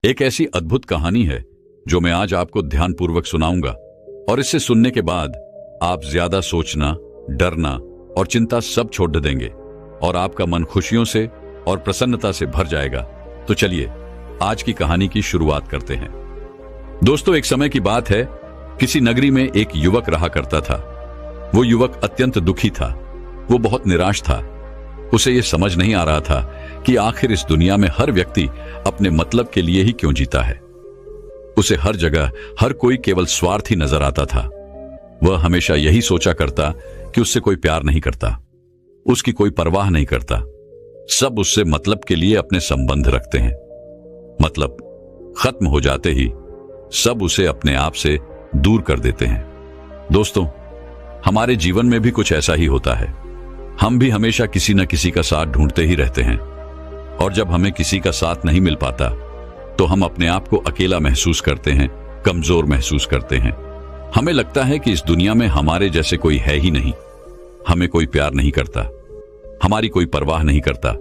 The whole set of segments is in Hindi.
एक ऐसी अद्भुत कहानी है जो मैं आज आपको ध्यानपूर्वक सुनाऊंगा, और इससे सुनने के बाद आप ज्यादा सोचना, डरना और चिंता सब छोड़ देंगे और आपका मन खुशियों से और प्रसन्नता से भर जाएगा। तो चलिए आज की कहानी की शुरुआत करते हैं। दोस्तों, एक समय की बात है, किसी नगरी में एक युवक रहा करता था। वो युवक अत्यंत दुखी था। वो बहुत निराश था। उसे यह समझ नहीं आ रहा था कि आखिर इस दुनिया में हर व्यक्ति अपने मतलब के लिए ही क्यों जीता है। उसे हर जगह हर कोई केवल स्वार्थी नजर आता था। वह हमेशा यही सोचा करता कि उससे कोई प्यार नहीं करता, उसकी कोई परवाह नहीं करता। सब उससे मतलब के लिए अपने संबंध रखते हैं। मतलब खत्म हो जाते ही सब उसे अपने आप से दूर कर देते हैं। दोस्तों, हमारे जीवन में भी कुछ ऐसा ही होता है। हम भी हमेशा किसी न किसी का साथ ढूंढते ही रहते हैं, और जब हमें किसी का साथ नहीं मिल पाता तो हम अपने आप को अकेला महसूस करते हैं, कमजोर महसूस करते हैं। हमें लगता है कि इस दुनिया में हमारे जैसे कोई है ही नहीं। हमें कोई प्यार नहीं करता, हमारी कोई परवाह नहीं करता।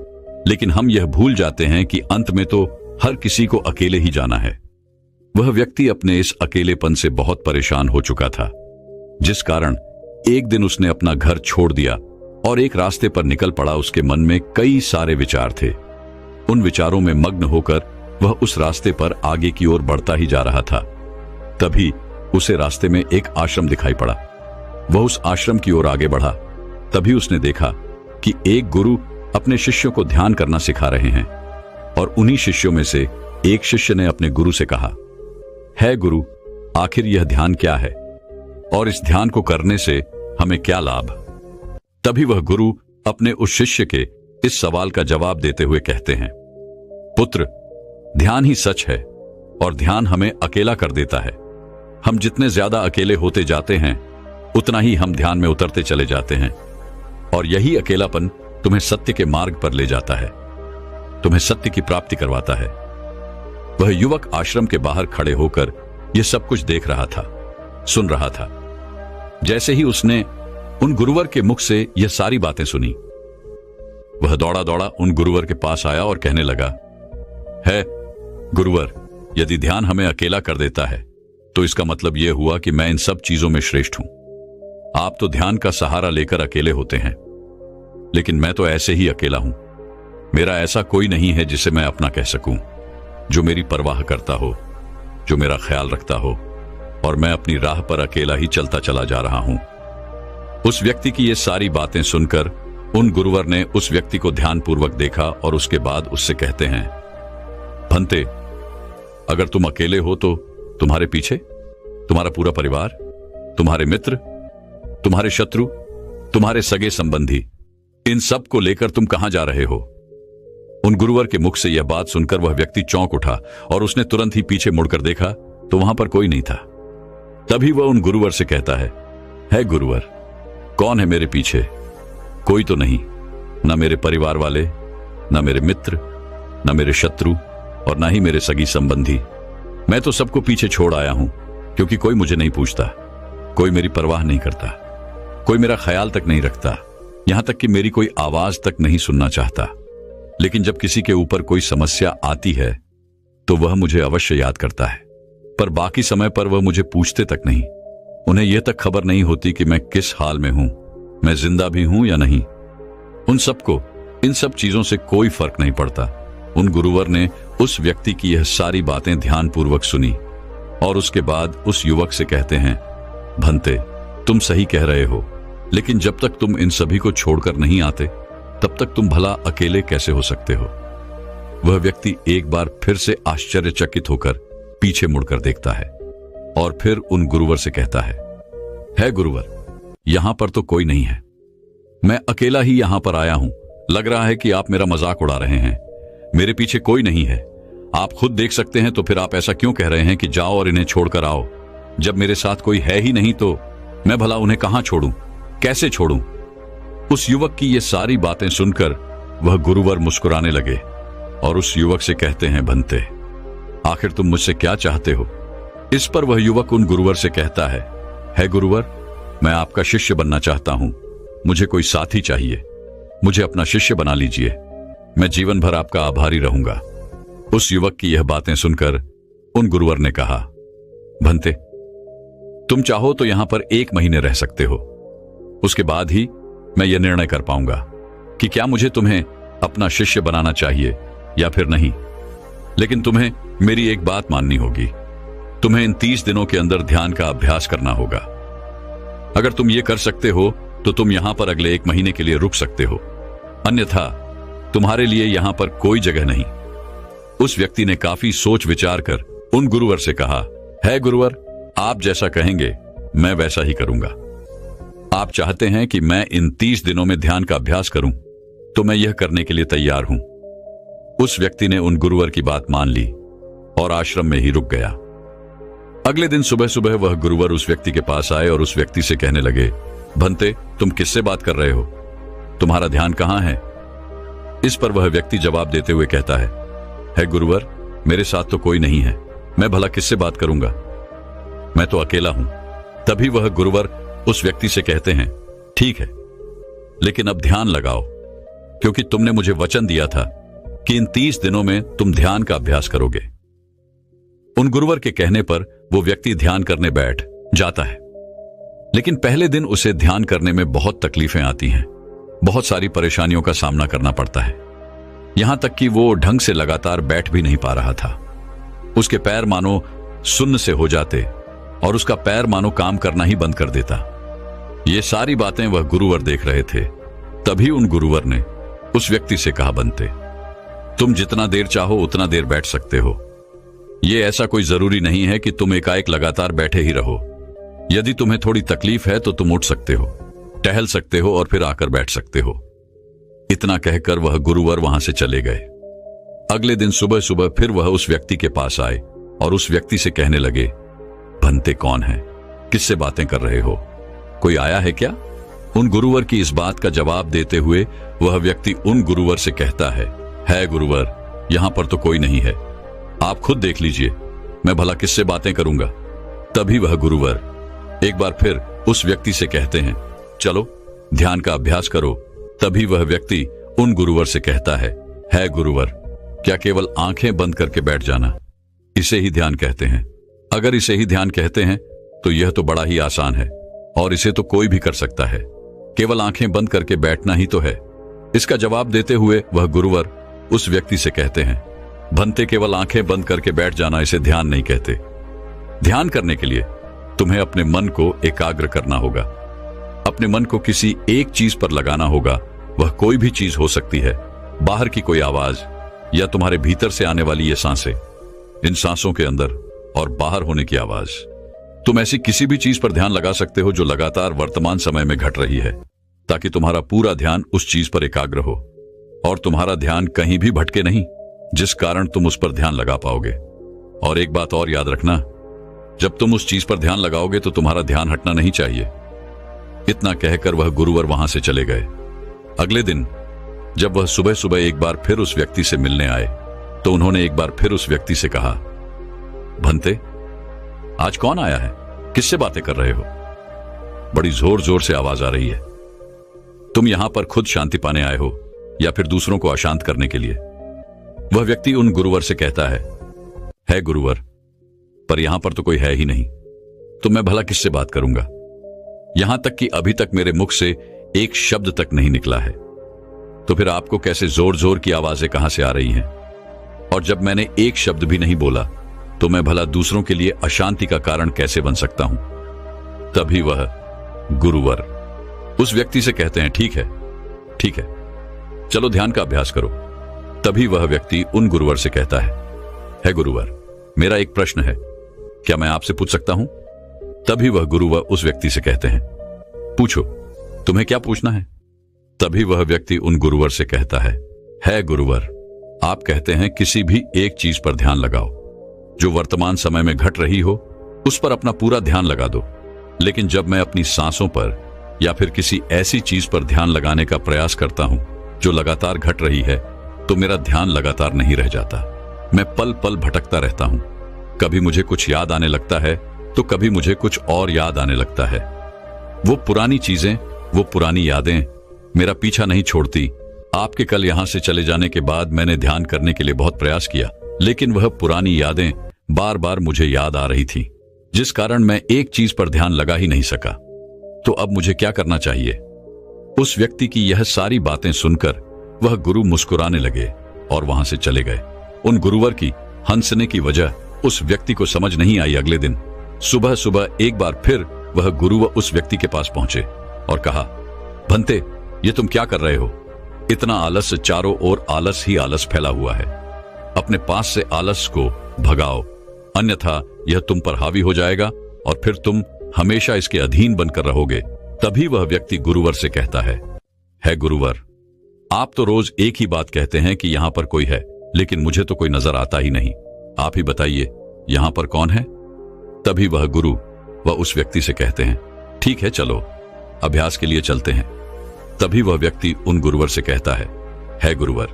लेकिन हम यह भूल जाते हैं कि अंत में तो हर किसी को अकेले ही जाना है। वह व्यक्ति अपने इस अकेलेपन से बहुत परेशान हो चुका था, जिस कारण एक दिन उसने अपना घर छोड़ दिया और एक रास्ते पर निकल पड़ा। उसके मन में कई सारे विचार थे। उन विचारों में मग्न होकर वह उस रास्ते पर आगे की ओर बढ़ता ही जा रहा था। तभी उसे रास्ते में एक आश्रम दिखाई पड़ा। वह उस आश्रम की ओर आगे बढ़ा। तभी उसने देखा कि एक गुरु अपने शिष्यों को ध्यान करना सिखा रहे हैं, और उन्हीं शिष्यों में से एक शिष्य ने अपने गुरु से कहा, है गुरु, आखिर यह ध्यान क्या है और इस ध्यान को करने से हमें क्या लाभ? तभी वह गुरु अपने उस शिष्य के इस सवाल का जवाब देते हुए कहते हैं, पुत्र, ध्यान ही सच है और ध्यान हमें अकेला कर देता है। हम जितने ज्यादा अकेले होते जाते हैं उतना ही हम ध्यान में उतरते चले जाते हैं, और यही अकेलापन तुम्हें सत्य के मार्ग पर ले जाता है, तुम्हें सत्य की प्राप्ति करवाता है। वह युवक आश्रम के बाहर खड़े होकर यह सब कुछ देख रहा था, सुन रहा था। जैसे ही उसने उन गुरुवर के मुख से यह सारी बातें सुनी, वह दौड़ा दौड़ा उन गुरुवर के पास आया और कहने लगा, है गुरुवर, यदि ध्यान हमें अकेला कर देता है तो इसका मतलब यह हुआ कि मैं इन सब चीजों में श्रेष्ठ हूं। आप तो ध्यान का सहारा लेकर अकेले होते हैं, लेकिन मैं तो ऐसे ही अकेला हूं। मेरा ऐसा कोई नहीं है जिसे मैं अपना कह सकूं, जो मेरी परवाह करता हो, जो मेरा ख्याल रखता हो, और मैं अपनी राह पर अकेला ही चलता चला जा रहा हूं। उस व्यक्ति की ये सारी बातें सुनकर उन गुरुवर ने उस व्यक्ति को ध्यानपूर्वक देखा और उसके बाद उससे कहते हैं, भंते, अगर तुम अकेले हो तो तुम्हारे पीछे तुम्हारा पूरा परिवार, तुम्हारे मित्र, तुम्हारे शत्रु, तुम्हारे सगे संबंधी, इन सब को लेकर तुम कहां जा रहे हो? उन गुरुवर के मुख से यह बात सुनकर वह व्यक्ति चौंक उठा और उसने तुरंत ही पीछे मुड़कर देखा तो वहां पर कोई नहीं था। तभी वह उन गुरुवर से कहता है गुरुवर, कौन है मेरे पीछे? कोई तो नहीं, न मेरे परिवार वाले, न मेरे मित्र, न मेरे शत्रु, और न ही मेरे सगी संबंधी। मैं तो सबको पीछे छोड़ आया हूं, क्योंकि कोई मुझे नहीं पूछता, कोई मेरी परवाह नहीं करता, कोई मेरा ख्याल तक नहीं रखता, यहां तक कि मेरी कोई आवाज तक नहीं सुनना चाहता। लेकिन जब किसी के ऊपर कोई समस्या आती है तो वह मुझे अवश्य याद करता है, पर बाकी समय पर वह मुझे पूछते तक नहीं। उन्हें यह तक खबर नहीं होती कि मैं किस हाल में हूं, मैं जिंदा भी हूं या नहीं। उन सबको इन सब चीजों से कोई फर्क नहीं पड़ता। उन गुरुवर ने उस व्यक्ति की यह सारी बातें ध्यानपूर्वक सुनी और उसके बाद उस युवक से कहते हैं, भंते, तुम सही कह रहे हो, लेकिन जब तक तुम इन सभी को छोड़कर नहीं आते तब तक तुम भला अकेले कैसे हो सकते हो? वह व्यक्ति एक बार फिर से आश्चर्यचकित होकर पीछे मुड़कर देखता है और फिर उन गुरुवर से कहता है गुरुवर, यहां पर तो कोई नहीं है, मैं अकेला ही यहां पर आया हूं। लग रहा है कि आप मेरा मजाक उड़ा रहे हैं। मेरे पीछे कोई नहीं है, आप खुद देख सकते हैं, तो फिर आप ऐसा क्यों कह रहे हैं कि जाओ और इन्हें छोड़कर आओ? जब मेरे साथ कोई है ही नहीं तो मैं भला उन्हें कहां छोड़ूं, कैसे छोड़ूं? उस युवक की ये सारी बातें सुनकर वह गुरुवर मुस्कुराने लगे और उस युवक से कहते हैं, भंते, आखिर तुम मुझसे क्या चाहते हो? इस पर वह युवक उन गुरुवर से कहता है गुरुवर, मैं आपका शिष्य बनना चाहता हूं, मुझे कोई साथी चाहिए, मुझे अपना शिष्य बना लीजिए, मैं जीवन भर आपका आभारी रहूंगा। उस युवक की यह बातें सुनकर उन गुरुवर ने कहा, भंते, तुम चाहो तो यहां पर 1 महीने रह सकते हो। उसके बाद ही मैं यह निर्णय कर पाऊंगा कि क्या मुझे तुम्हें अपना शिष्य बनाना चाहिए या फिर नहीं। लेकिन तुम्हें मेरी एक बात माननी होगी। तुम्हें इन 30 दिनों के अंदर ध्यान का अभ्यास करना होगा। अगर तुम ये कर सकते हो तो तुम यहां पर अगले 1 महीने के लिए रुक सकते हो, अन्यथा तुम्हारे लिए यहां पर कोई जगह नहीं। उस व्यक्ति ने काफी सोच विचार कर उन गुरुवर से कहा, है गुरुवर, आप जैसा कहेंगे मैं वैसा ही करूंगा। आप चाहते हैं कि मैं इन 30 दिनों में ध्यान का अभ्यास करूं, तो मैं यह करने के लिए तैयार हूं। उस व्यक्ति ने उन गुरुवर की बात मान ली और आश्रम में ही रुक गया। अगले दिन सुबह सुबह वह गुरुवर उस व्यक्ति के पास आए और उस व्यक्ति से कहने लगे, भंते, तुम किससे बात कर रहे हो? तुम्हारा ध्यान कहां है? इस पर वह व्यक्ति जवाब देते हुए कहता है गुरुवर, मेरे साथ तो कोई नहीं है, मैं भला किससे बात करूंगा, मैं तो अकेला हूं। तभी वह गुरुवर उस व्यक्ति से कहते हैं, ठीक है, लेकिन अब ध्यान लगाओ, क्योंकि तुमने मुझे वचन दिया था कि इन 30 दिनों में तुम ध्यान का अभ्यास करोगे। उन गुरुवर के कहने पर वो व्यक्ति ध्यान करने बैठ जाता है। लेकिन पहले दिन उसे ध्यान करने में बहुत तकलीफें आती हैं, बहुत सारी परेशानियों का सामना करना पड़ता है। यहां तक कि वो ढंग से लगातार बैठ भी नहीं पा रहा था। उसके पैर मानो सुन्न से हो जाते और उसका पैर मानो काम करना ही बंद कर देता। ये सारी बातें वह गुरुवर देख रहे थे। तभी उन गुरुवर ने उस व्यक्ति से कहा, बनते, तुम जितना देर चाहो उतना देर बैठ सकते हो। ये ऐसा कोई जरूरी नहीं है कि तुम एकाएक लगातार बैठे ही रहो। यदि तुम्हें थोड़ी तकलीफ है तो तुम उठ सकते हो, टहल सकते हो और फिर आकर बैठ सकते हो। इतना कहकर वह गुरुवर वहां से चले गए। अगले दिन सुबह सुबह फिर वह उस व्यक्ति के पास आए और उस व्यक्ति से कहने लगे, भंते कौन है? किससे बातें कर रहे हो? कोई आया है क्या? उन गुरुवर की इस बात का जवाब देते हुए वह व्यक्ति उन गुरुवर से कहता है गुरुवर, यहां पर तो कोई नहीं है, आप खुद देख लीजिए, मैं भला किससे बातें करूंगा। तभी वह गुरुवर एक बार फिर उस व्यक्ति से कहते हैं, चलो ध्यान का अभ्यास करो। तभी वह व्यक्ति उन गुरुवर से कहता है गुरुवर, क्या केवल आंखें बंद करके बैठ जाना, इसे ही ध्यान कहते हैं? अगर इसे ही ध्यान कहते हैं तो यह तो बड़ा ही आसान है और इसे तो कोई भी कर सकता है, केवल आंखें बंद करके बैठना ही तो है। इसका जवाब देते हुए वह गुरुवर उस व्यक्ति से कहते हैं, भंते, केवल आंखें बंद करके बैठ जाना इसे ध्यान नहीं कहते। ध्यान करने के लिए तुम्हें अपने मन को एकाग्र करना होगा, अपने मन को किसी एक चीज पर लगाना होगा। वह कोई भी चीज हो सकती है, बाहर की कोई आवाज या तुम्हारे भीतर से आने वाली ये सांसें, इन सांसों के अंदर और बाहर होने की आवाज। तुम ऐसी किसी भी चीज पर ध्यान लगा सकते हो जो लगातार वर्तमान समय में घट रही है, ताकि तुम्हारा पूरा ध्यान उस चीज पर एकाग्र हो और तुम्हारा ध्यान कहीं भी भटके नहीं, जिस कारण तुम उस पर ध्यान लगा पाओगे। और एक बात और याद रखना, जब तुम उस चीज पर ध्यान लगाओगे तो तुम्हारा ध्यान हटना नहीं चाहिए। इतना कहकर वह गुरुवर वहां से चले गए। अगले दिन जब वह सुबह सुबह एक बार फिर उस व्यक्ति से मिलने आए तो उन्होंने एक बार फिर उस व्यक्ति से कहा, भंते, आज कौन आया है? किससे बातें कर रहे हो? बड़ी जोर जोर से आवाज आ रही है। तुम यहां पर खुद शांति पाने आए हो या फिर दूसरों को अशांत करने के लिए? वह व्यक्ति उन गुरुवर से कहता है गुरुवर, पर यहां पर तो कोई है ही नहीं, तो मैं भला किससे बात करूंगा? यहां तक कि अभी तक मेरे मुख से एक शब्द तक नहीं निकला है, तो फिर आपको कैसे जोर जोर की आवाजें कहां से आ रही हैं? और जब मैंने एक शब्द भी नहीं बोला तो मैं भला दूसरों के लिए अशांति का कारण कैसे बन सकता हूं? तभी वह गुरुवर उस व्यक्ति से कहते हैं, ठीक है, चलो ध्यान का अभ्यास करो। तभी वह व्यक्ति उन गुरुवर से कहता है गुरुवर, मेरा एक प्रश्न है, क्या मैं आपसे पूछ सकता हूं? तभी वह गुरुवर उस व्यक्ति से कहते हैं, पूछो, तुम्हें क्या पूछना है? तभी वह व्यक्ति उन गुरुवर से कहता है गुरुवर, आप कहते हैं किसी भी एक चीज पर ध्यान लगाओ जो वर्तमान समय में घट रही हो, उस पर अपना पूरा ध्यान लगा दो। लेकिन जब मैं अपनी सांसों पर या फिर किसी ऐसी चीज पर ध्यान लगाने का प्रयास करता हूं जो लगातार घट रही है, तो मेरा ध्यान लगातार नहीं रह जाता। मैं पल पल भटकता रहता हूं। कभी मुझे कुछ याद आने लगता है तो कभी मुझे कुछ और याद आने लगता है। वो पुरानी चीजें, वो पुरानी यादें मेरा पीछा नहीं छोड़ती। आपके कल यहां से चले जाने के बाद मैंने ध्यान करने के लिए बहुत प्रयास किया, लेकिन वह पुरानी यादें बार बार मुझे याद आ रही थी, जिस कारण मैं एक चीज पर ध्यान लगा ही नहीं सका। तो अब मुझे क्या करना चाहिए? उस व्यक्ति की यह सारी बातें सुनकर वह गुरु मुस्कुराने लगे और वहां से चले गए। उन गुरुवर की हंसने की वजह उस व्यक्ति को समझ नहीं आई। अगले दिन सुबह सुबह एक बार फिर वह गुरु उस व्यक्ति के पास पहुंचे और कहा, भंते, ये तुम क्या कर रहे हो? इतना आलस, चारों ओर आलस ही आलस फैला हुआ है। अपने पास से आलस को भगाओ, अन्यथा यह तुम पर हावी हो जाएगा और फिर तुम हमेशा इसके अधीन बनकर रहोगे। तभी वह व्यक्ति गुरुवर से कहता है गुरुवर, आप तो रोज एक ही बात कहते हैं कि यहां पर कोई है, लेकिन मुझे तो कोई नजर आता ही नहीं। आप ही बताइए, यहां पर कौन है? तभी वह गुरु वह उस व्यक्ति से कहते हैं, ठीक है, चलो अभ्यास के लिए चलते हैं। तभी वह व्यक्ति उन गुरुवर से कहता है गुरुवर,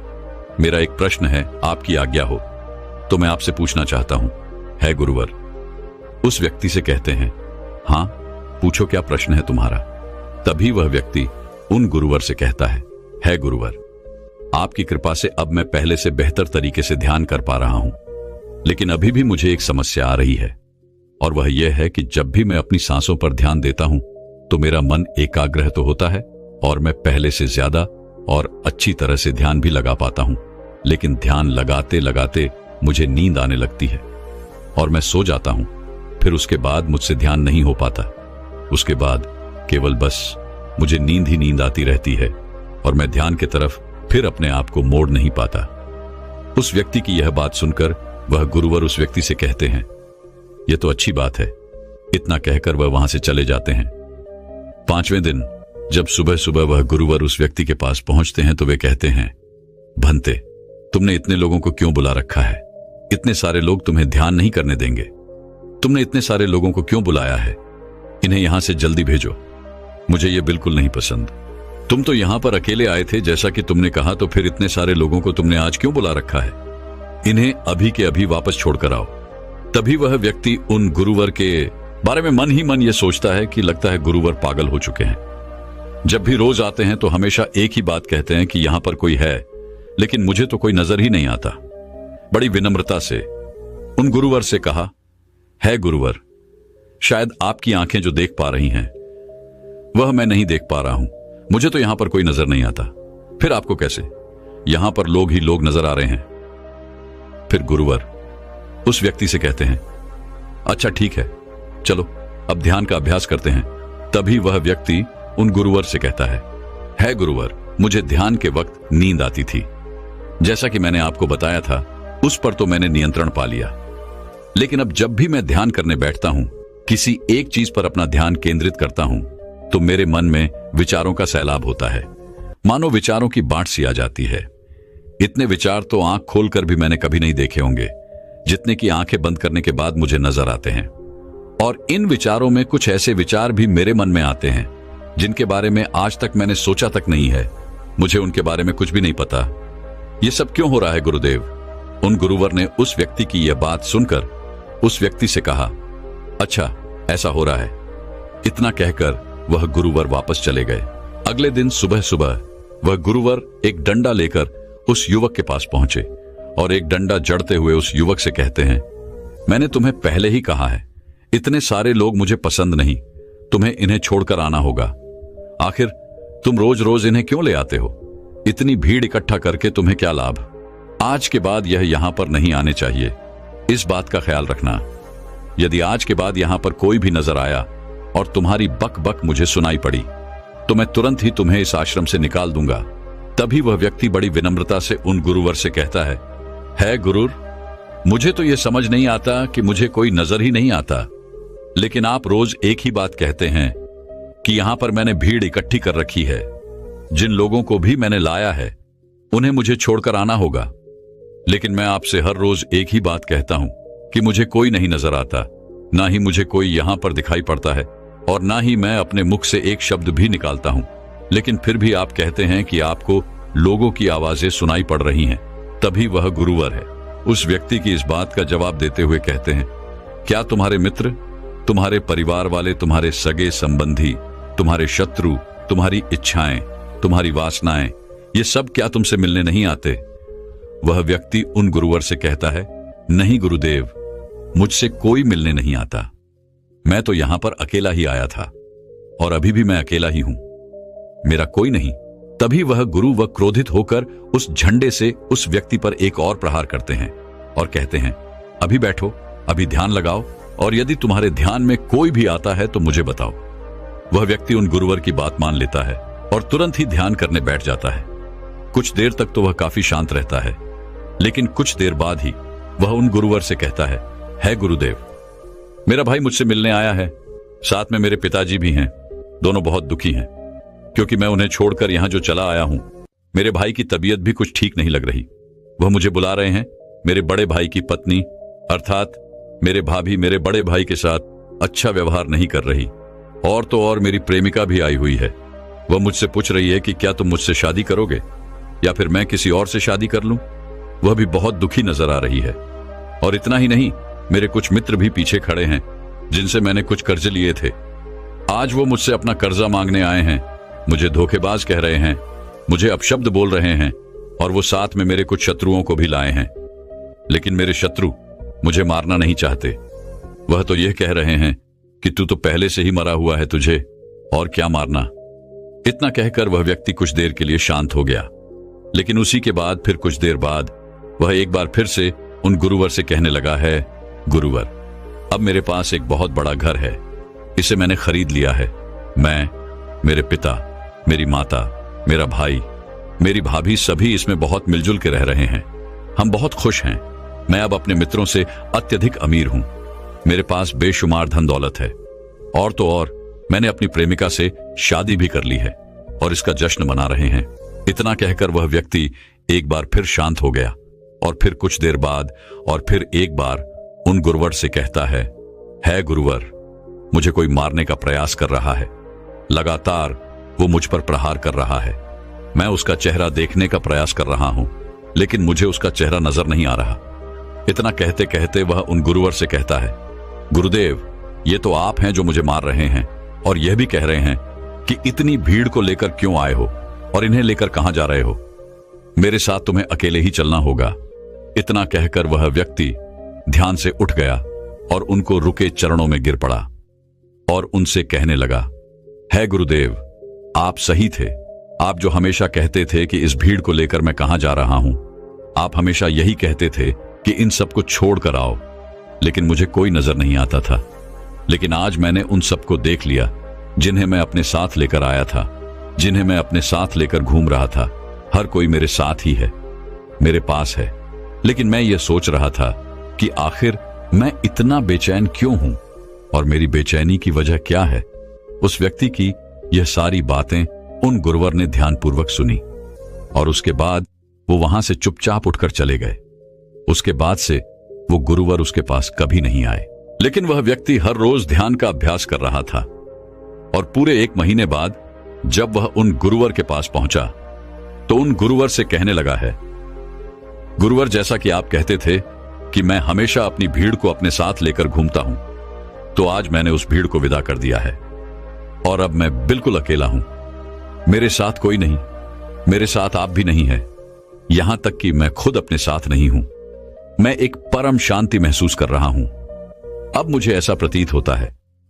मेरा एक प्रश्न है, आपकी आज्ञा हो तो मैं आपसे पूछना चाहता हूं। है गुरुवर। उस व्यक्ति से कहते हैं, हां पूछो, क्या प्रश्न है तुम्हारा? तभी वह व्यक्ति उन गुरुवर से कहता है गुरुवर, आपकी कृपा से अब मैं पहले से बेहतर तरीके से ध्यान कर पा रहा हूं, लेकिन अभी भी मुझे एक समस्या आ रही है, और वह यह है कि जब भी मैं अपनी सांसों पर ध्यान देता हूं तो मेरा मन एकाग्र तो होता है और मैं पहले से ज्यादा और अच्छी तरह से ध्यान भी लगा पाता हूं, लेकिन ध्यान लगाते लगाते मुझे नींद आने लगती है और मैं सो जाता हूं। फिर उसके बाद मुझसे ध्यान नहीं हो पाता। उसके बाद केवल बस मुझे नींद ही नींद आती रहती है और मैं ध्यान की तरफ फिर अपने आप को मोड़ नहीं पाता। उस व्यक्ति की यह बात सुनकर वह गुरुवर उस व्यक्ति से कहते हैं, यह तो अच्छी बात है। इतना कहकर वह वहां से चले जाते हैं। 5वें दिन जब सुबह सुबह वह गुरुवर उस व्यक्ति के पास पहुंचते हैं तो वे कहते हैं, भंते, तुमने इतने लोगों को क्यों बुला रखा है? इतने सारे लोग तुम्हें ध्यान नहीं करने देंगे। तुमने इतने सारे लोगों को क्यों बुलाया है? इन्हें यहां से जल्दी भेजो। मुझे ये बिल्कुल नहीं पसंद। तुम तो यहां पर अकेले आए थे जैसा कि तुमने कहा, तो फिर इतने सारे लोगों को तुमने आज क्यों बुला रखा है? इन्हें अभी के अभी वापस छोड़कर आओ। तभी वह व्यक्ति उन गुरुवर के बारे में मन ही मन यह सोचता है कि लगता है गुरुवर पागल हो चुके हैं। जब भी रोज आते हैं तो हमेशा एक ही बात कहते हैं कि यहां पर कोई है, लेकिन मुझे तो कोई नजर ही नहीं आता। बड़ी विनम्रता से उन गुरुवर से कहा, है गुरुवर, शायद आपकी आंखें जो देख पा रही हैं वह मैं नहीं देख पा रहा हूं। मुझे तो यहां पर कोई नजर नहीं आता। फिर आपको कैसे? यहां पर लोग ही लोग नजर आ रहे हैं। फिर गुरुवर उस व्यक्ति से कहते हैं, अच्छा ठीक है, चलो अब ध्यान का अभ्यास करते हैं। तभी वह व्यक्ति उन गुरुवर से कहता है गुरुवर, मुझे ध्यान के वक्त नींद आती थी। जैसा कि मैंने आपको बताया था, उस पर तो मैंने नियंत्रण पा लिया, लेकिन अब जब भी मैं ध्यान करने बैठता हूं, किसी एक चीज पर अपना ध्यान केंद्रित करता हूं, तो मेरे मन में विचारों का सैलाब होता है। मानो विचारों की बाढ़ सी आ जाती है। इतने विचार तो आंख खोलकर भी मैंने कभी नहीं देखे होंगे, जितने की आंखें बंद करने के बाद मुझे नजर आते हैं। और इन विचारों में कुछ ऐसे विचार भी मेरे मन में आते हैं जिनके बारे में आज तक मैंने सोचा तक नहीं है। मुझे उनके बारे में कुछ भी नहीं पता। यह सब क्यों हो रहा है गुरुदेव? उन गुरुवर ने उस व्यक्ति की यह बात सुनकर उस व्यक्ति से कहा, अच्छा ऐसा हो रहा है। इतना कहकर वह गुरुवर वापस चले गए। अगले दिन सुबह सुबह वह गुरुवर एक डंडा लेकर उस युवक के पास पहुंचे और एक डंडा जड़ते हुए उस युवक से कहते हैं, मैंने तुम्हें पहले ही कहा है, इतने सारे लोग मुझे पसंद नहीं, तुम्हें इन्हें छोड़कर आना होगा। आखिर तुम रोज रोज इन्हें क्यों ले आते हो? इतनी भीड़ इकट्ठा करके तुम्हें क्या लाभ? आज के बाद यह यहां पर नहीं आने चाहिए। इस बात का ख्याल रखना। यदि आज के बाद यहां पर कोई भी नजर आया और तुम्हारी बक बक मुझे सुनाई पड़ी, तो मैं तुरंत ही तुम्हें इस आश्रम से निकाल दूंगा। तभी वह व्यक्ति बड़ी विनम्रता से उन गुरुवर से कहता है गुरुर, मुझे तो यह समझ नहीं आता कि मुझे कोई नजर ही नहीं आता, लेकिन आप रोज एक ही बात कहते हैं कि यहां पर मैंने भीड़ इकट्ठी कर रखी है। जिन लोगों को भी मैंने लाया है उन्हें मुझे छोड़कर आना होगा, लेकिन मैं आपसे हर रोज एक ही बात कहता हूं कि मुझे कोई नहीं नजर आता, ना ही मुझे कोई यहां पर दिखाई पड़ता है और ना ही मैं अपने मुख से एक शब्द भी निकालता हूं, लेकिन फिर भी आप कहते हैं कि आपको लोगों की आवाजें सुनाई पड़ रही हैं। तभी वह गुरुवर है उस व्यक्ति की इस बात का जवाब देते हुए कहते हैं, क्या तुम्हारे मित्र, तुम्हारे परिवार वाले, तुम्हारे सगे संबंधी, तुम्हारे शत्रु, तुम्हारी इच्छाएं, तुम्हारी वासनाएं, ये सब क्या तुमसे मिलने नहीं आते? वह व्यक्ति उन गुरुवर से कहता है, नहीं गुरुदेव, मुझसे कोई मिलने नहीं आता। मैं तो यहां पर अकेला ही आया था और अभी भी मैं अकेला ही हूं, मेरा कोई नहीं। तभी वह गुरु व क्रोधित होकर उस झंडे से उस व्यक्ति पर एक और प्रहार करते हैं और कहते हैं, अभी बैठो, अभी ध्यान लगाओ, और यदि तुम्हारे ध्यान में कोई भी आता है तो मुझे बताओ। वह व्यक्ति उन गुरुवर की बात मान लेता है और तुरंत ही ध्यान करने बैठ जाता है। कुछ देर तक तो वह काफी शांत रहता है, लेकिन कुछ देर बाद ही वह उन गुरुवर से कहता है गुरुदेव, मेरा भाई मुझसे मिलने आया है, साथ में मेरे पिताजी भी हैं। दोनों बहुत दुखी हैं क्योंकि मैं उन्हें छोड़कर यहां जो चला आया हूं। मेरे भाई की तबीयत भी कुछ ठीक नहीं लग रही। वह मुझे बुला रहे हैं। मेरे बड़े भाई की पत्नी अर्थात मेरे भाभी मेरे बड़े भाई के साथ अच्छा व्यवहार नहीं कर रही, और तो और मेरी प्रेमिका भी आई हुई है। वह मुझसे पूछ रही है कि क्या तुम मुझसे शादी करोगे या फिर मैं किसी और से शादी कर लूं। वह भी बहुत दुखी नजर आ रही है। और इतना ही नहीं, मेरे कुछ मित्र भी पीछे खड़े हैं जिनसे मैंने कुछ कर्ज लिए थे। आज वो मुझसे अपना कर्जा मांगने आए हैं, मुझे धोखेबाज कह रहे हैं, मुझे अपशब्द बोल रहे हैं, और वो साथ में मेरे कुछ शत्रुओं को भी लाए हैं। लेकिन मेरे शत्रु मुझे मारना नहीं चाहते। वह तो यह कह रहे हैं कि तू तो पहले से ही मरा हुआ है, तुझे और क्या मारना। इतना कहकर वह व्यक्ति कुछ देर के लिए शांत हो गया, लेकिन उसी के बाद फिर कुछ देर बाद वह एक बार फिर से उन गुरुवर से कहने लगा है, गुरुवर, अब मेरे पास एक बहुत बड़ा घर है, इसे मैंने खरीद लिया है। मैं, मेरे पिता, मेरी माता, मेरा भाई, मेरी भाभी सभी इसमें बहुत मिलजुल के रह रहे हैं। हम बहुत खुश हैं। मैं अब अपने मित्रों से अत्यधिक अमीर हूं। मेरे पास बेशुमार धन दौलत है, और तो और मैंने अपनी प्रेमिका से शादी भी कर ली है और इसका जश्न मना रहे हैं। इतना कहकर वह व्यक्ति एक बार फिर शांत हो गया और फिर कुछ देर बाद और फिर एक बार उन गुरुवर से कहता है गुरुवर, मुझे कोई मारने का प्रयास कर रहा है। लगातार वो मुझ पर प्रहार कर रहा है। मैं उसका चेहरा देखने का प्रयास कर रहा हूं, लेकिन मुझे उसका चेहरा नजर नहीं आ रहा। इतना कहते कहते वह उन गुरुवर से कहता है, गुरुदेव, ये तो आप हैं जो मुझे मार रहे हैं और यह भी कह रहे हैं कि इतनी भीड़ को लेकर क्यों आए हो और इन्हें लेकर कहां जा रहे हो। मेरे साथ तुम्हें अकेले ही चलना होगा। इतना कहकर वह व्यक्ति ध्यान से उठ गया और उनको रुके चरणों में गिर पड़ा और उनसे कहने लगा, है गुरुदेव, आप सही थे। आप जो हमेशा कहते थे कि इस भीड़ को लेकर मैं कहां जा रहा हूं, आप हमेशा यही कहते थे कि इन सबको छोड़कर आओ, लेकिन मुझे कोई नजर नहीं आता था। लेकिन आज मैंने उन सबको देख लिया जिन्हें मैं अपने साथ लेकर आया था, जिन्हें मैं अपने साथ लेकर घूम रहा था। हर कोई मेरे साथ ही है, मेरे पास है। लेकिन मैं ये सोच रहा था कि आखिर मैं इतना बेचैन क्यों हूं और मेरी बेचैनी की वजह क्या है। उस व्यक्ति की यह सारी बातें उन गुरुवर ने ध्यानपूर्वक सुनी और उसके बाद वो वहां से चुपचाप उठकर चले गए। उसके बाद से वो गुरुवर उसके पास कभी नहीं आए। लेकिन वह व्यक्ति हर रोज ध्यान का अभ्यास कर रहा था और पूरे 1 महीने बाद जब वह उन गुरुवर के पास पहुंचा तो उन गुरुवर से कहने लगा है, गुरुवर, जैसा कि आप कहते थे कि मैं हमेशा अपनी भीड़ को अपने साथ लेकर घूमता हूं, तो आज मैंने उस भीड़ को विदा कर दिया है और अब मैं बिल्कुल अकेला हूं। मेरे साथ कोई नहीं, मेरे साथ आप भी नहीं है, यहां तक कि मैं खुद अपने साथ नहीं हूं। मैं एक परम शांति महसूस कर रहा हूं। अब मुझे ऐसा प्रतीत होता है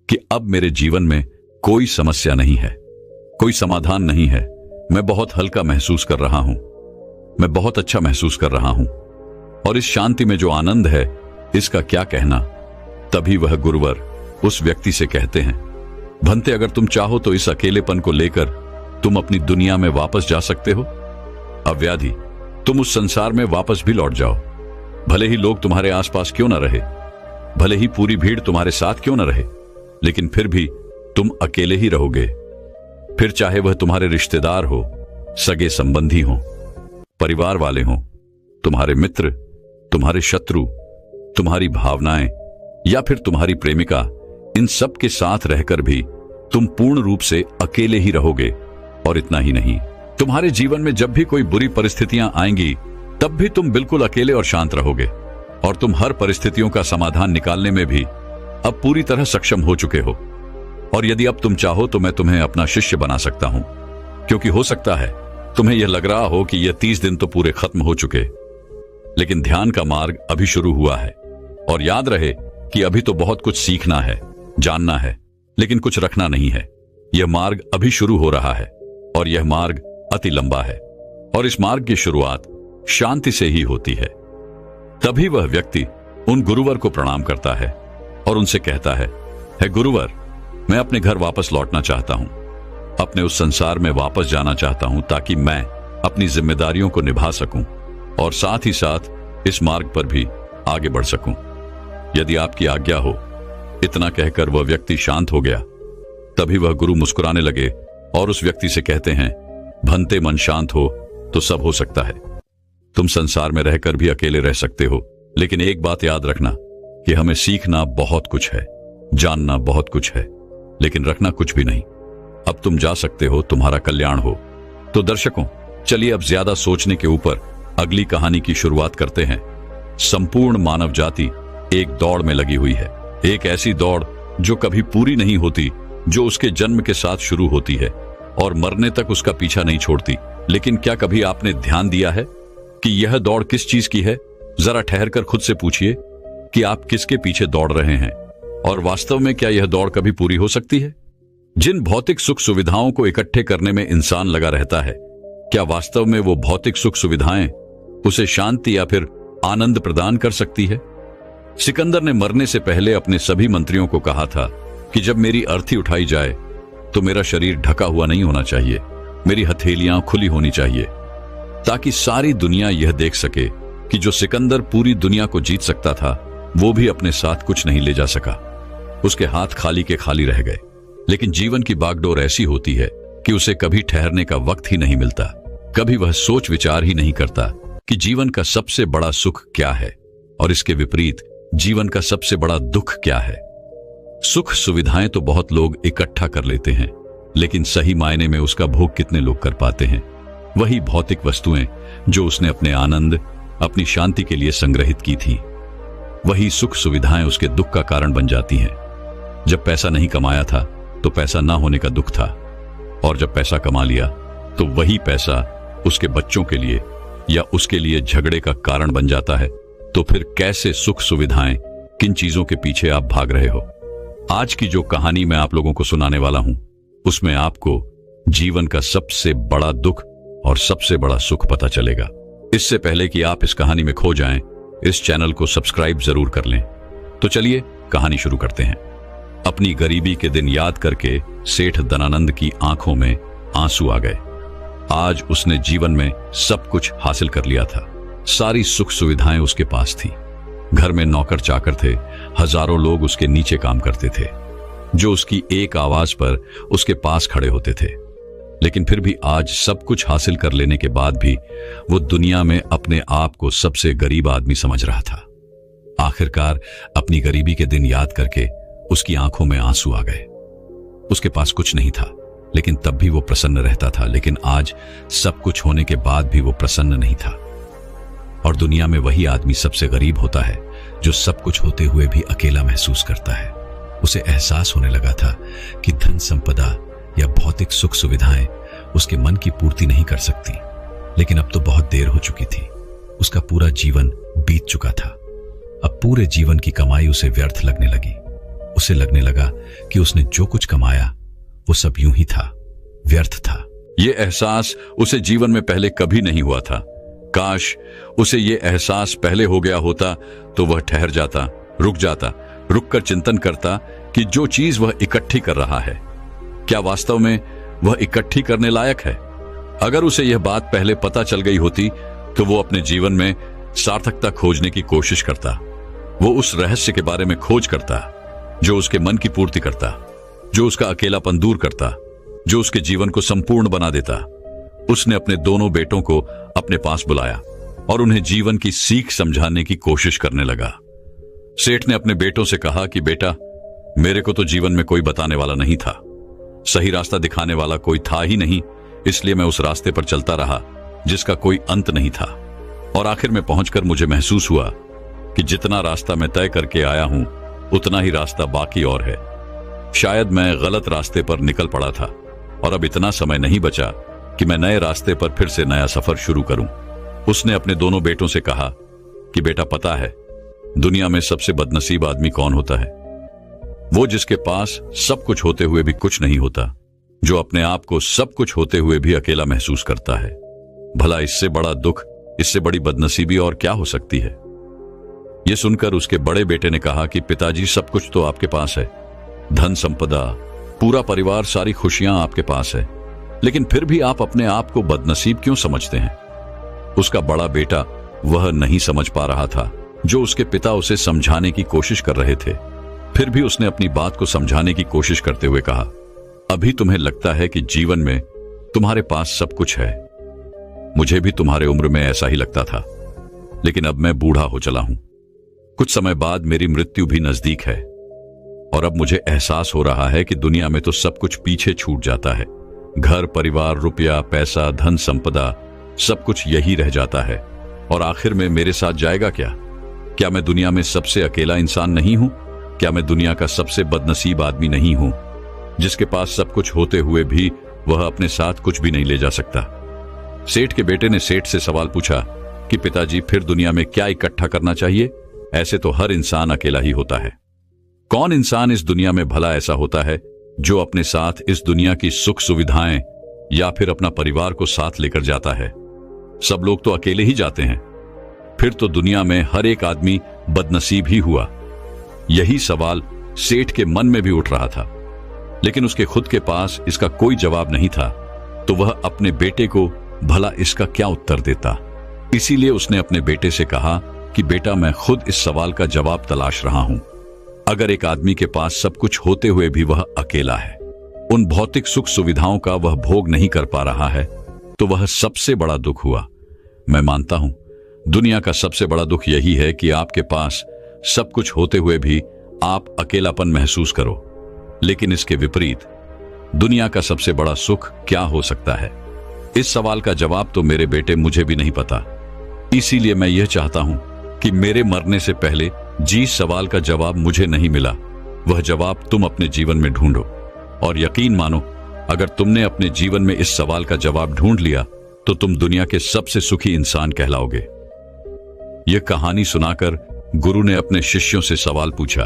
कि अब मेरे जीवन में कोई समस्या नहीं है, कोई समाधान नहीं है। मैं बहुत हल्का महसूस कर रहा हूं, मैं बहुत अच्छा महसूस कर रहा हूं और इस शांति में जो आनंद है इसका क्या कहना। तभी वह गुरुवर उस व्यक्ति से कहते हैं, भंते, अगर तुम चाहो तो इस अकेलेपन को लेकर तुम अपनी दुनिया में वापस जा सकते हो। अव्याधि, तुम उस संसार में वापस भी लौट जाओ। भले ही लोग तुम्हारे आसपास क्यों न रहे, भले ही पूरी भीड़ तुम्हारे साथ क्यों न रहे, लेकिन फिर भी तुम अकेले ही रहोगे। फिर चाहे वह तुम्हारे रिश्तेदार हो, सगे संबंधी हो, परिवार वाले हो, तुम्हारे मित्र, तुम्हारे शत्रु, तुम्हारी भावनाएं या फिर तुम्हारी प्रेमिका, इन सब के साथ रहकर भी तुम पूर्ण रूप से अकेले ही रहोगे। और इतना ही नहीं, तुम्हारे जीवन में जब भी कोई बुरी परिस्थितियां आएंगी तब भी तुम बिल्कुल अकेले और शांत रहोगे और तुम हर परिस्थितियों का समाधान निकालने में भी अब पूरी तरह सक्षम हो चुके हो। और यदि अब तुम चाहो तो मैं तुम्हें अपना शिष्य बना सकता हूं, क्योंकि हो सकता है तुम्हें यह लग रहा हो कि यह 30 दिन तो पूरे खत्म हो चुके, लेकिन ध्यान का मार्ग अभी शुरू हुआ है। और याद रहे कि अभी तो बहुत कुछ सीखना है, जानना है, लेकिन कुछ रखना नहीं है। यह मार्ग अभी शुरू हो रहा है और यह मार्ग अति लंबा है और इस मार्ग की शुरुआत शांति से ही होती है। तभी वह व्यक्ति उन गुरुवर को प्रणाम करता है और उनसे कहता है, हे गुरुवर, मैं अपने घर वापस लौटना चाहता हूं, अपने उस संसार में वापस जाना चाहता हूं ताकि मैं अपनी जिम्मेदारियों को निभा सकूं और साथ ही साथ इस मार्ग पर भी आगे बढ़ सकूं। यदि आपकी आज्ञा हो। इतना कहकर वह व्यक्ति शांत हो गया। तभी वह गुरु मुस्कुराने लगे और उस व्यक्ति से कहते हैं, भंते मन शांत हो तो सब हो सकता है। तुम संसार में रहकर भी अकेले रह सकते हो, लेकिन एक बात याद रखना कि हमें सीखना बहुत कुछ है, जानना बहुत कुछ है, लेकिन रखना कुछ भी नहीं। अब तुम जा सकते हो, तुम्हारा कल्याण हो। तो दर्शकों, चलिए अब ज्यादा सोचने के ऊपर अगली कहानी की शुरुआत करते हैं। संपूर्ण मानव जाति एक दौड़ में लगी हुई है, एक ऐसी दौड़ जो कभी पूरी नहीं होती, जो उसके जन्म के साथ शुरू होती है और मरने तक उसका पीछा नहीं छोड़ती। लेकिन क्या कभी आपने ध्यान दिया है कि यह दौड़ किस चीज की है? जरा ठहरकर खुद से पूछिए कि आप किसके पीछे दौड़ रहे हैं और वास्तव में क्या यह दौड़ कभी पूरी हो सकती है? जिन भौतिक सुख सुविधाओं को इकट्ठे करने में इंसान लगा रहता है, क्या वास्तव में वो भौतिक सुख सुविधाएं उसे शांति या फिर आनंद प्रदान कर सकती है? सिकंदर ने मरने से पहले अपने सभी मंत्रियों को कहा था कि जब मेरी अर्थी उठाई जाए तो मेरा शरीर ढका हुआ नहीं होना चाहिए, मेरी हथेलियां खुली होनी चाहिए, ताकि सारी दुनिया यह देख सके कि जो सिकंदर पूरी दुनिया को जीत सकता था, वो भी अपने साथ कुछ नहीं ले जा सका। उसके हाथ खाली के खाली रह गए। लेकिन जीवन की बागडोर ऐसी होती है कि उसे कभी ठहरने का वक्त ही नहीं मिलता। कभी वह सोच विचार ही नहीं करता कि जीवन का सबसे बड़ा सुख क्या है और इसके विपरीत जीवन का सबसे बड़ा दुख क्या है। सुख सुविधाएं तो बहुत लोग इकट्ठा कर लेते हैं, लेकिन सही मायने में उसका भोग कितने लोग कर पाते हैं? वही भौतिक वस्तुएं जो उसने अपने आनंद, अपनी शांति के लिए संग्रहित की थी, वही सुख सुविधाएं उसके दुख का कारण बन जाती हैं। जब पैसा नहीं कमाया था तो पैसा ना होने का दुख था, और जब पैसा कमा लिया तो वही पैसा उसके बच्चों के लिए या उसके लिए झगड़े का कारण बन जाता है। तो फिर कैसे सुख सुविधाएं, किन चीजों के पीछे आप भाग रहे हो? आज की जो कहानी मैं आप लोगों को सुनाने वाला हूं, उसमें आपको जीवन का सबसे बड़ा दुख और सबसे बड़ा सुख पता चलेगा। इससे पहले कि आप इस कहानी में खो जाएं, इस चैनल को सब्सक्राइब जरूर कर लें। तो चलिए कहानी शुरू करते हैं। अपनी गरीबी के दिन याद करके सेठ धनानंद की आंखों में आंसू आ गए। आज उसने जीवन में सब कुछ हासिल कर लिया था। सारी सुख सुविधाएं उसके पास थी। घर में नौकर चाकर थे, हजारों लोग उसके नीचे काम करते थे, जो उसकी एक आवाज पर उसके पास खड़े होते थे। लेकिन फिर भी आज सब कुछ हासिल कर लेने के बाद भी वो दुनिया में अपने आप को सबसे गरीब आदमी समझ रहा था। आखिरकार अपनी गरीबी के दिन याद करके उसकी आंखों में आंसू आ गए। उसके पास कुछ नहीं था, लेकिन तब भी वो प्रसन्न रहता था। लेकिन आज सब कुछ होने के बाद भी वो प्रसन्न नहीं था। और दुनिया में वही आदमी सबसे गरीब होता है जो सब कुछ होते हुए भी अकेला महसूस करता है। उसे एहसास होने लगा था कि धन संपदा या भौतिक सुख सुविधाएं उसके मन की पूर्ति नहीं कर सकती। लेकिन अब तो बहुत देर हो चुकी थी। उसका पूरा जीवन बीत चुका था। अब पूरे जीवन की कमाई उसे व्यर्थ लगने लगी। उसे लगने लगा कि उसने जो कुछ कमाया वो सब यूं ही था, व्यर्थ था। ये एहसास उसे जीवन में पहले कभी नहीं हुआ था। काश उसे ये एहसास पहले हो गया होता तो वह ठहर जाता, रुककर चिंतन करता कि जो चीज वह इकट्ठी कर रहा है, क्या वास्तव में वह इकट्ठी करने लायक है। अगर उसे यह बात पहले पता चल गई होती तो वो अपने जीवन में सार्थकता खोजने की कोशिश करता। वो उस रहस्य के बारे में खोज करता जो उसके मन की पूर्ति करता, जो उसका अकेलापन दूर करता, जो उसके जीवन को संपूर्ण बना देता। उसने अपने दोनों बेटों को अपने पास बुलाया और उन्हें जीवन की सीख समझाने की कोशिश करने लगा। सेठ ने अपने बेटों से कहा कि बेटा, मेरे को तो जीवन में कोई बताने वाला नहीं था, सही रास्ता दिखाने वाला कोई था ही नहीं, इसलिए मैं उस रास्ते पर चलता रहा जिसका कोई अंत नहीं था। और आखिर में पहुंचकर मुझे महसूस हुआ कि जितना रास्ता मैं तय करके आया हूं उतना ही रास्ता बाकी और है। शायद मैं गलत रास्ते पर निकल पड़ा था और अब इतना समय नहीं बचा कि मैं नए रास्ते पर फिर से नया सफर शुरू करूं। उसने अपने दोनों बेटों से कहा कि बेटा पता है दुनिया में सबसे बदनसीब आदमी कौन होता है? वो जिसके पास सब कुछ होते हुए भी कुछ नहीं होता, जो अपने आप को सब कुछ होते हुए भी अकेला महसूस करता है। भला इससे बड़ा दुख, इससे बड़ी बदनसीबी और क्या हो सकती है? यह सुनकर उसके बड़े बेटे ने कहा कि पिताजी, सब कुछ तो आपके पास है, धन संपदा, पूरा परिवार, सारी खुशियां आपके पास है, लेकिन फिर भी आप अपने आप को बदनसीब क्यों समझते हैं? उसका बड़ा बेटा वह नहीं समझ पा रहा था जो उसके पिता उसे समझाने की कोशिश कर रहे थे। फिर भी उसने अपनी बात को समझाने की कोशिश करते हुए कहा, अभी तुम्हें लगता है कि जीवन में तुम्हारे पास सब कुछ है। मुझे भी तुम्हारे उम्र में ऐसा ही लगता था, लेकिन अब मैं बूढ़ा हो चला हूं। कुछ समय बाद मेरी मृत्यु भी नजदीक है और अब मुझे एहसास हो रहा है कि दुनिया में तो सब कुछ पीछे छूट जाता है। घर, परिवार, रुपया, पैसा, धन संपदा, सब कुछ यही रह जाता है और आखिर में मेरे साथ जाएगा क्या? क्या मैं दुनिया में सबसे अकेला इंसान नहीं हूं? क्या मैं दुनिया का सबसे बदनसीब आदमी नहीं हूं, जिसके पास सब कुछ होते हुए भी वह अपने साथ कुछ भी नहीं ले जा सकता? सेठ के बेटे ने सेठ से सवाल पूछा कि पिताजी, फिर दुनिया में क्या इकट्ठा करना चाहिए? ऐसे तो हर इंसान अकेला ही होता है। कौन इंसान इस दुनिया में भला ऐसा होता है जो अपने साथ इस दुनिया की सुख सुविधाएं या फिर अपना परिवार को साथ लेकर जाता है? सब लोग तो अकेले ही जाते हैं। फिर तो दुनिया में हर एक आदमी बदनसीब ही हुआ। यही सवाल सेठ के मन में भी उठ रहा था, लेकिन उसके खुद के पास इसका कोई जवाब नहीं था, तो वह अपने बेटे को भला इसका क्या उत्तर देता। इसीलिए उसने अपने बेटे से कहा कि बेटा, मैं खुद इस सवाल का जवाब तलाश रहा हूं। अगर एक आदमी के पास सब कुछ होते हुए भी वह अकेला है, उन भौतिक सुख सुविधाओं का वह भोग नहीं कर पा रहा है, तो वह सबसे बड़ा दुख हुआ। मैं मानता हूं दुनिया का सबसे बड़ा दुख यही है कि आपके पास सब कुछ होते हुए भी आप अकेलापन महसूस करो। लेकिन इसके विपरीत दुनिया का सबसे बड़ा सुख क्या हो सकता है? इस सवाल का जवाब तो मेरे बेटे मुझे भी नहीं पता। इसीलिए मैं यह चाहता हूं कि मेरे मरने से पहले जिस सवाल का जवाब मुझे नहीं मिला, वह जवाब तुम अपने जीवन में ढूंढो। और यकीन मानो, अगर तुमने अपने जीवन में इस सवाल का जवाब ढूंढ लिया तो तुम दुनिया के सबसे सुखी इंसान कहलाओगे। यह कहानी सुनाकर गुरु ने अपने शिष्यों से सवाल पूछा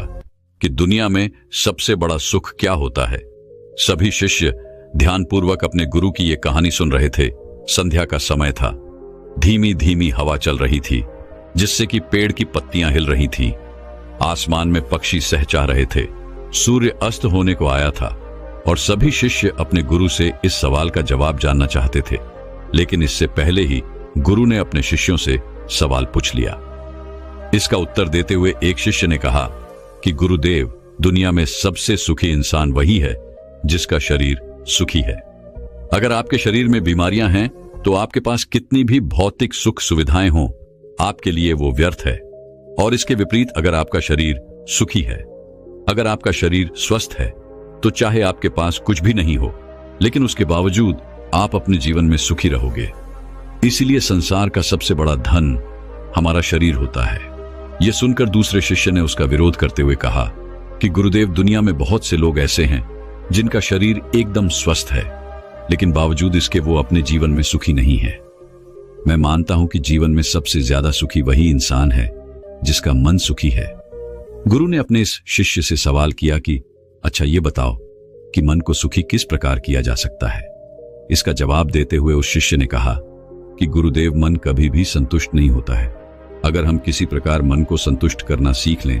कि दुनिया में सबसे बड़ा सुख क्या होता है? सभी शिष्य ध्यानपूर्वक अपने गुरु की यह कहानी सुन रहे थे। संध्या का समय था। धीमी धीमी हवा चल रही थी, जिससे कि पेड़ की पत्तियां हिल रही थीं। आसमान में पक्षी सहचा रहे थे। सूर्य अस्त होने को आया था और सभी शिष्य अपने गुरु से इस सवाल का जवाब जानना चाहते थे। लेकिन इससे पहले ही गुरु ने अपने शिष्यों से सवाल पूछ लिया। इसका उत्तर देते हुए एक शिष्य ने कहा कि गुरुदेव, दुनिया में सबसे सुखी इंसान वही है जिसका शरीर सुखी है। अगर आपके शरीर में बीमारियां हैं तो आपके पास कितनी भी भौतिक सुख सुविधाएं हों, आपके लिए वो व्यर्थ है। और इसके विपरीत अगर आपका शरीर सुखी है, अगर आपका शरीर स्वस्थ है, तो चाहे आपके पास कुछ भी नहीं हो, लेकिन उसके बावजूद आप अपने जीवन में सुखी रहोगे। इसीलिए संसार का सबसे बड़ा धन हमारा शरीर होता है। यह सुनकर दूसरे शिष्य ने उसका विरोध करते हुए कहा कि गुरुदेव, दुनिया में बहुत से लोग ऐसे हैं जिनका शरीर एकदम स्वस्थ है, लेकिन बावजूद इसके वो अपने जीवन में सुखी नहीं है। मैं मानता हूं कि जीवन में सबसे ज्यादा सुखी वही इंसान है जिसका मन सुखी है। गुरु ने अपने इस शिष्य से सवाल किया कि अच्छा ये बताओ कि मन को सुखी किस प्रकार किया जा सकता है। इसका जवाब देते हुए उस शिष्य ने कहा कि गुरुदेव, मन कभी भी संतुष्ट नहीं होता है। अगर हम किसी प्रकार मन को संतुष्ट करना सीख लें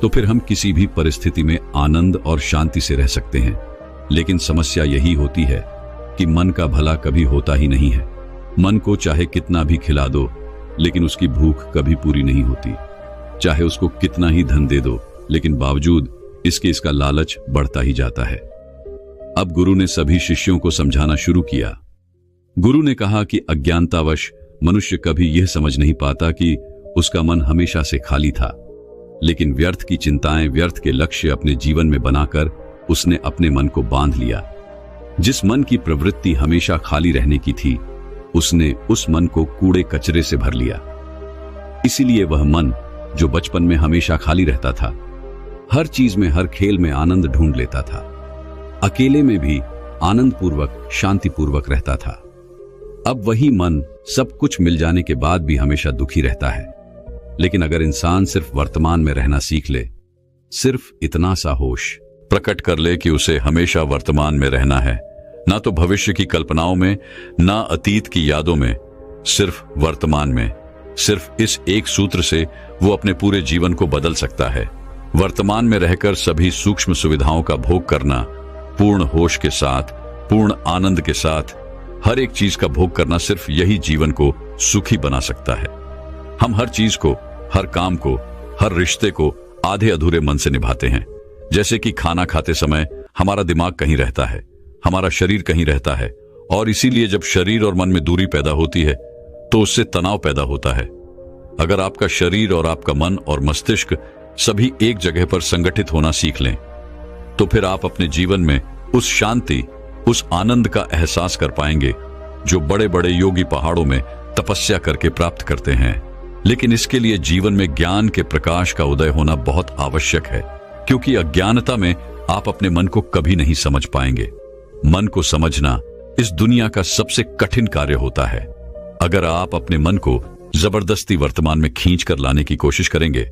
तो फिर हम किसी भी परिस्थिति में आनंद और शांति से रह सकते हैं। लेकिन समस्या यही होती है कि मन का भला कभी होता ही नहीं है। मन को चाहे कितना भी खिला दो, लेकिन उसकी भूख कभी पूरी नहीं होती। चाहे उसको कितना ही धन दे दो, लेकिन बावजूद इसका लालच बढ़ता ही जाता है। अब गुरु ने सभी शिष्यों को समझाना शुरू किया। गुरु ने कहा कि अज्ञानतावश मनुष्य कभी यह समझ नहीं पाता कि उसका मन हमेशा से खाली था, लेकिन व्यर्थ की चिंताएं, व्यर्थ के लक्ष्य अपने जीवन में बनाकर उसने अपने मन को बांध लिया। जिस मन की प्रवृत्ति हमेशा खाली रहने की थी, उसने उस मन को कूड़े कचरे से भर लिया। इसीलिए वह मन जो बचपन में हमेशा खाली रहता था, हर चीज में, हर खेल में आनंद ढूंढ लेता था, अकेले में भी आनंद पूर्वक, शांति पूर्वक रहता था, अब वही मन सब कुछ मिल जाने के बाद भी हमेशा दुखी रहता है। लेकिन अगर इंसान सिर्फ वर्तमान में रहना सीख ले, सिर्फ इतना सा होश प्रकट कर ले कि उसे हमेशा वर्तमान में रहना है, ना तो भविष्य की कल्पनाओं में, ना अतीत की यादों में, सिर्फ वर्तमान में, सिर्फ इस एक सूत्र से वो अपने पूरे जीवन को बदल सकता है। वर्तमान में रहकर सभी सूक्ष्म सुविधाओं का भोग करना, पूर्ण होश के साथ, पूर्ण आनंद के साथ हर एक चीज का भोग करना, सिर्फ यही जीवन को सुखी बना सकता है। हम हर चीज को, हर काम को, हर रिश्ते को आधे अधूरे मन से निभाते हैं। जैसे कि खाना खाते समय हमारा दिमाग कहीं रहता है, हमारा शरीर कहीं रहता है, और इसीलिए जब शरीर और मन में दूरी पैदा होती है तो उससे तनाव पैदा होता है। अगर आपका शरीर और आपका मन और मस्तिष्क सभी एक जगह पर संगठित होना सीख लें, तो फिर आप अपने जीवन में उस शांति, उस आनंद का एहसास कर पाएंगे जो बड़े बड़े योगी पहाड़ों में तपस्या करके प्राप्त करते हैं। लेकिन इसके लिए जीवन में ज्ञान के प्रकाश का उदय होना बहुत आवश्यक है, क्योंकि अज्ञानता में आप अपने मन को कभी नहीं समझ पाएंगे। मन को समझना इस दुनिया का सबसे कठिन कार्य होता है। अगर आप अपने मन को जबरदस्ती वर्तमान में खींच कर लाने की कोशिश करेंगे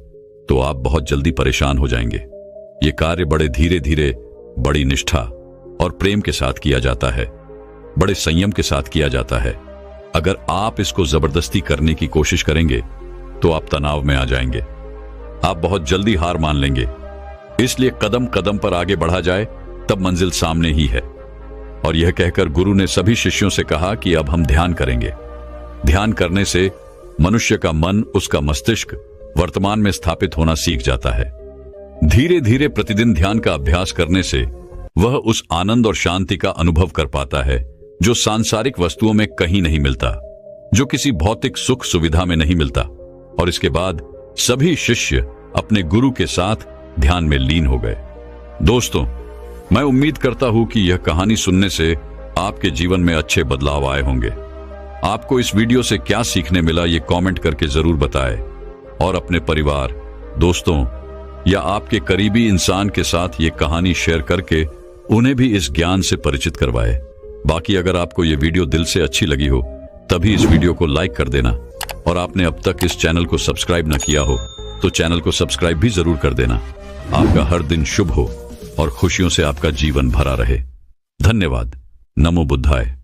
तो आप बहुत जल्दी परेशान हो जाएंगे। ये कार्य बड़े धीरे धीरे, बड़ी निष्ठा और प्रेम के साथ किया जाता है, बड़े संयम के साथ किया जाता है। अगर आप इसको जबरदस्ती करने की कोशिश करेंगे तो आप तनाव में आ जाएंगे, आप बहुत जल्दी हार मान लेंगे। इसलिए कदम कदम पर आगे बढ़ा जाए तब मंजिल सामने ही है। और यह कहकर गुरु ने सभी शिष्यों से कहा कि अब हम ध्यान करेंगे। ध्यान करने से मनुष्य का मन, उसका मस्तिष्क वर्तमान में स्थापित होना सीख जाता है। धीरे धीरे प्रतिदिन ध्यान का अभ्यास करने से वह उस आनंद और शांति का अनुभव कर पाता है जो सांसारिक वस्तुओं में कहीं नहीं मिलता, जो किसी भौतिक सुख सुविधा में नहीं मिलता। और इसके बाद सभी शिष्य अपने गुरु के साथ ध्यान में लीन हो गए। दोस्तों, मैं उम्मीद करता हूं कि यह कहानी सुनने से आपके जीवन में अच्छे बदलाव आए होंगे। आपको इस वीडियो से क्या सीखने मिला ये कमेंट करके जरूर बताएं, और अपने परिवार, दोस्तों या आपके करीबी इंसान के साथ ये कहानी शेयर करके उन्हें भी इस ज्ञान से परिचित करवाएं। बाकी अगर आपको ये वीडियो दिल से अच्छी लगी हो तभी इस वीडियो को लाइक कर देना, और आपने अब तक इस चैनल को सब्सक्राइब न किया हो तो चैनल को सब्सक्राइब भी जरूर कर देना। आपका हर दिन शुभ हो और खुशियों से आपका जीवन भरा रहे। धन्यवाद। नमो बुद्धाय।